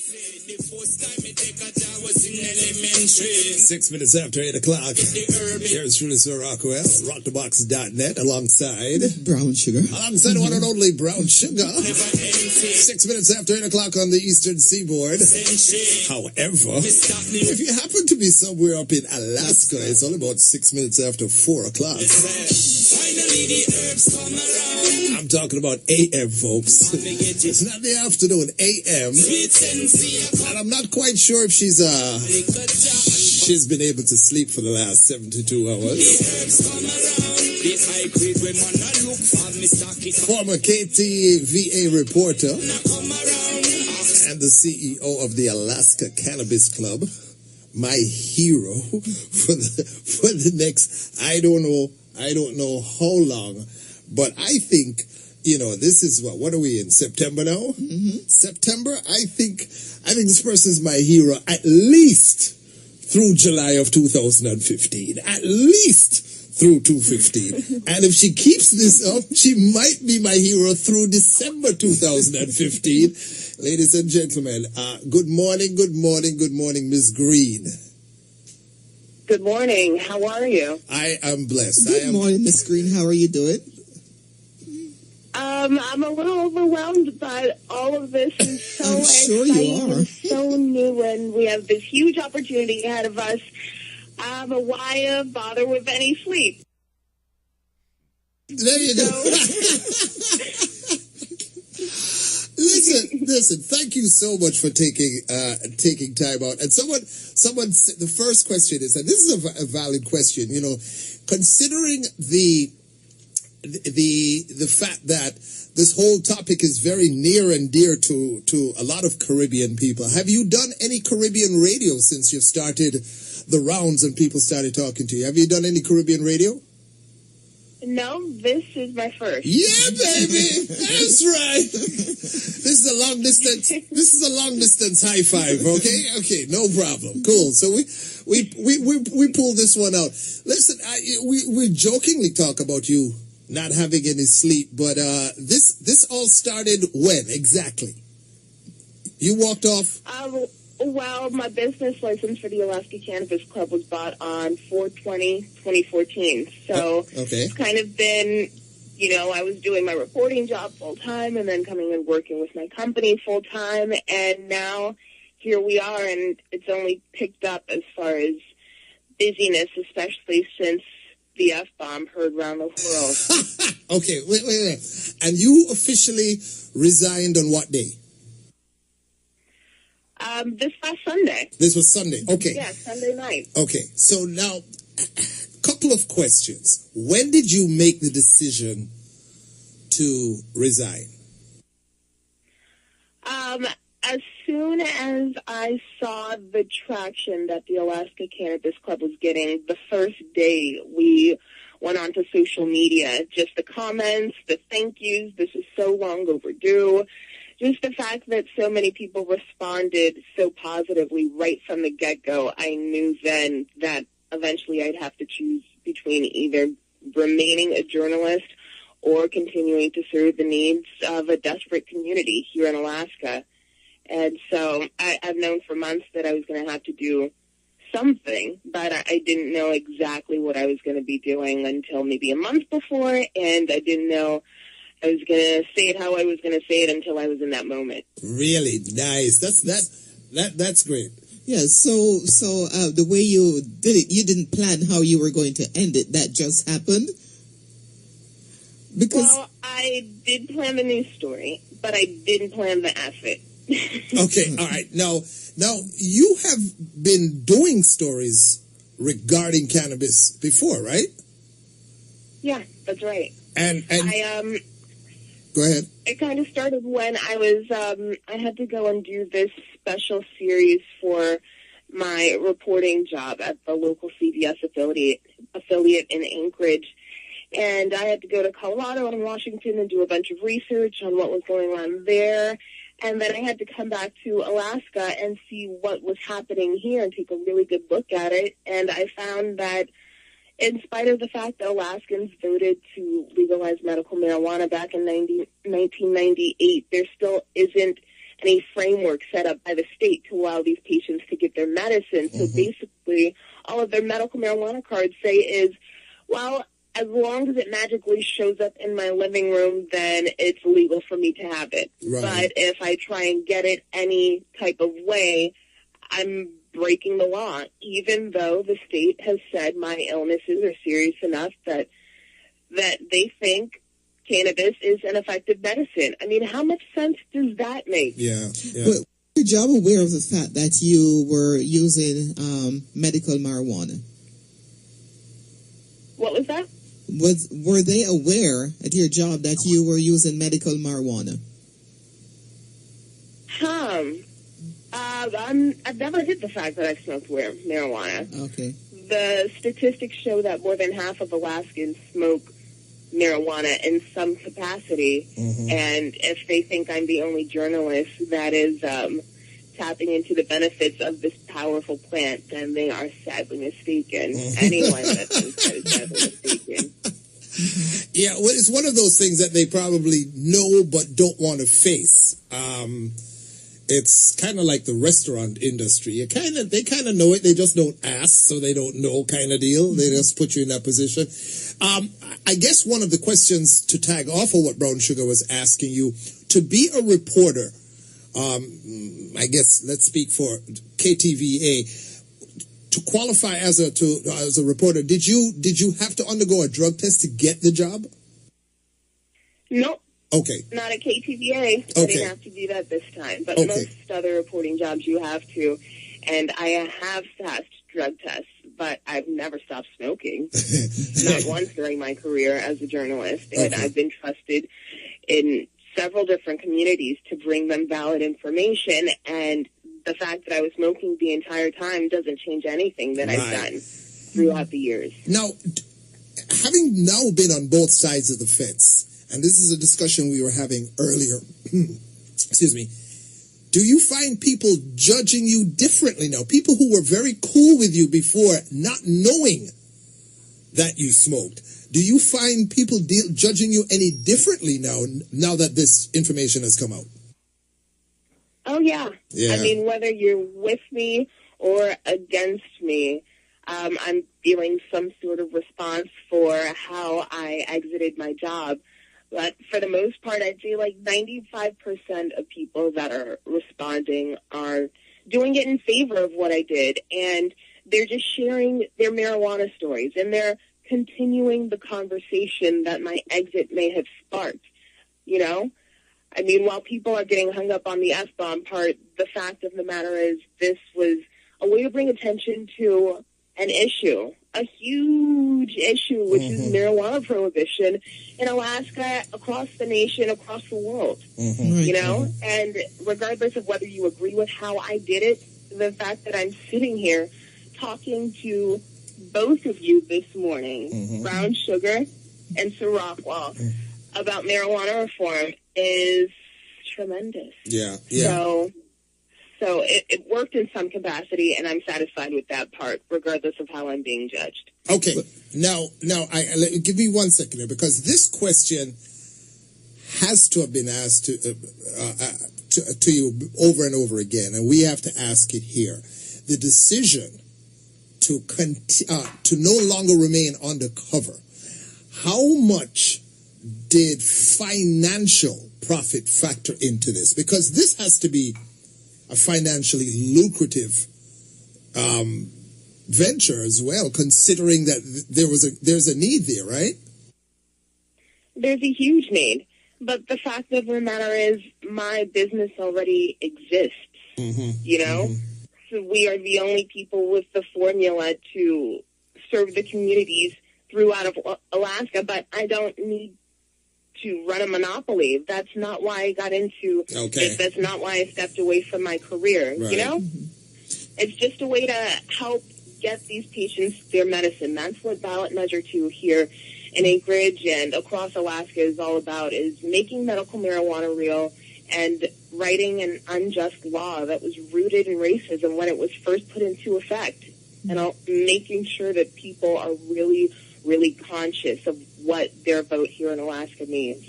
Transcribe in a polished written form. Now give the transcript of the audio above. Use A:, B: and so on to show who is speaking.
A: The first time I take a job was in elementary.
B: 6 minutes after 8 o'clock. Here's truly Sir Rockwell, RockDaBox.net, alongside
C: Brown Sugar.
B: Alongside the one and only Brown Sugar. 6 minutes after 8 o'clock on the Eastern Seaboard. However, if you happen to be somewhere up in Alaska, it's only about 6 minutes after 4 o'clock.
A: Finally the herbs come around.
B: I'm talking about AM, folks. It's not the afternoon, AM. And I'm not quite sure if she's been able to sleep for the last 72 hours. Former KTVA reporter and the CEO of the Alaska Cannabis Club, my hero for the next I don't know how long, but I think, you know, this is what are we in, September now?
C: Mm-hmm.
B: September, I think this person is my hero at least through July of 2015. At least through 2015. And if she keeps this up, she might be my hero through December 2015. Ladies and gentlemen, good morning, Ms. Green.
D: Good morning. How are you?
B: I am blessed.
C: Good morning, Miss Green. How are you doing?
D: I'm a little overwhelmed, but all of this is so
C: I'm sure
D: exciting
C: you are.
D: and so new, and we have this huge opportunity ahead of us. Why bother with any sleep?
B: There you go. Listen, thank you so much for taking time out. And someone the first question is, and this is a valid question, you know, considering the fact that this whole topic is very near and dear to a lot of Caribbean people. Have you done any Caribbean radio since you've started the rounds and people started talking to you? Have you done any Caribbean radio?
D: No, this is my first.
B: Yeah, baby, that's right. This is a long distance high five. Okay, no problem. Cool. So we pulled this one out. Listen, we jokingly talk about you not having any sleep, but this all started when exactly? You walked off?
D: Well, my business license for the Alaska Cannabis Club was bought on 4/20/2014. So
B: okay.
D: It's kind of been, you know, I was doing my reporting job full time and then coming and working with my company full time, and now here we are, and it's only picked up as far as busyness, especially since the F-bomb heard around the world.
B: Okay, wait. And you officially resigned on what day?
D: This past Sunday.
B: This was Sunday. Okay.
D: Yeah, Sunday night.
B: Okay, so now, couple of questions. When did you make the decision to resign?
D: As soon as I saw the traction that the Alaska Cannabis Club was getting, the first day we went onto social media, just the comments, the thank yous, this is so long overdue. Just the fact that so many people responded so positively right from the get-go, I knew then that eventually I'd have to choose between either remaining a journalist or continuing to serve the needs of a desperate community here in Alaska. And so I've known for months that I was going to have to do something, but I didn't know exactly what I was going to be doing until maybe a month before, and I didn't know I was going to say it how I was going to say it until I was in that moment.
B: Really nice. That's great.
C: Yeah, so the way you did it, you didn't plan how you were going to end it. That just happened?
D: Well, I did plan the news story, but I didn't plan the effort.
B: Okay, all right. Now you have been doing stories regarding cannabis before, right?
D: Yeah, that's right.
B: And
D: I
B: go ahead.
D: It kind of started when I was I had to go and do this special series for my reporting job at the local CBS affiliate in Anchorage. And I had to go to Colorado and Washington and do a bunch of research on what was going on there. And then I had to come back to Alaska and see what was happening here and take a really good look at it. And I found that in spite of the fact that Alaskans voted to legalize medical marijuana back in 1998, there still isn't any framework set up by the state to allow these patients to get their medicine. So basically, all of their medical marijuana cards say is, well, as long as it magically shows up in my living room, then it's legal for me to have it.
B: Right.
D: But if I try and get it any type of way, I'm breaking the law, even though the state has said my illnesses are serious enough that they think cannabis is an effective medicine. I mean, how much sense does that make?
B: Yeah.
C: But was your job aware of the fact that you were using medical marijuana?
D: What was that?
C: Were they aware at your job that you were using medical marijuana?
D: I've never hid the fact that I smoked marijuana.
C: Okay.
D: The statistics show that more than half of Alaskans smoke marijuana in some capacity, and if they think I'm the only journalist that is tapping into the benefits of this powerful plant, then they are sadly mistaken. Anyone that thinks that is sadly mistaken.
B: Yeah, well, it's one of those things that they probably know but don't want to face. It's kind of like the restaurant industry. They kind of know it, they just don't ask, so they don't know kind of deal. They just put you in that position. I guess one of the questions to tag off of what Brown Sugar was asking you, to be a reporter, I guess let's speak for KTVA, to qualify as a reporter, did you have to undergo a drug test to get the job?
D: Nope.
B: Okay.
D: Not at KTVA. I didn't have to do that this time. But most other reporting jobs you have to. And I have passed drug tests, but I've never stopped smoking. Not once during my career as a journalist. And I've been trusted in several different communities to bring them valid information. And the fact that I was smoking the entire time doesn't change anything that I've done throughout the years.
B: Now, having now been on both sides of the fence, and this is a discussion we were having earlier, excuse me, do you find people judging you differently now? People who were very cool with you before, not knowing that you smoked. Do you find people judging you any differently now that this information has come out?
D: Oh, yeah. I mean, whether you're with me or against me, I'm feeling some sort of response for how I exited my job. But for the most part, I'd say like 95% of people that are responding are doing it in favor of what I did. And they're just sharing their marijuana stories. And they're continuing the conversation that my exit may have sparked. You know? I mean, while people are getting hung up on the F-bomb part, the fact of the matter is this was a way to bring attention to an issue, a huge issue, which is marijuana prohibition in Alaska, across the nation, across the world, you know? And regardless of whether you agree with how I did it, the fact that I'm sitting here talking to both of you this morning, Brown Sugar and Sir Rockwell, about marijuana reform is tremendous. So it worked in some capacity, and I'm satisfied with that part, regardless of how I'm being judged.
B: Okay. Now, give me 1 second here, because this question has to have been asked to you over and over again, and we have to ask it here. The decision to no longer remain undercover, how much did financial profit factor into this? Because this has to be a financially lucrative venture as well, considering that there's a need there, right?
D: There's a huge need, but the fact of the matter is my business already exists, you know? So we are the only people with the formula to serve the communities throughout of Alaska, but I don't need to run a monopoly. That's not why I got into it. That's not why I stepped away from my career, you know? It's just a way to help get these patients their medicine. That's what Ballot Measure 2 here in Anchorage and across Alaska is all about, is making medical marijuana real and righting an unjust law that was rooted in racism when it was first put into effect, and making sure that people are really, really conscious of what their vote here in Alaska means.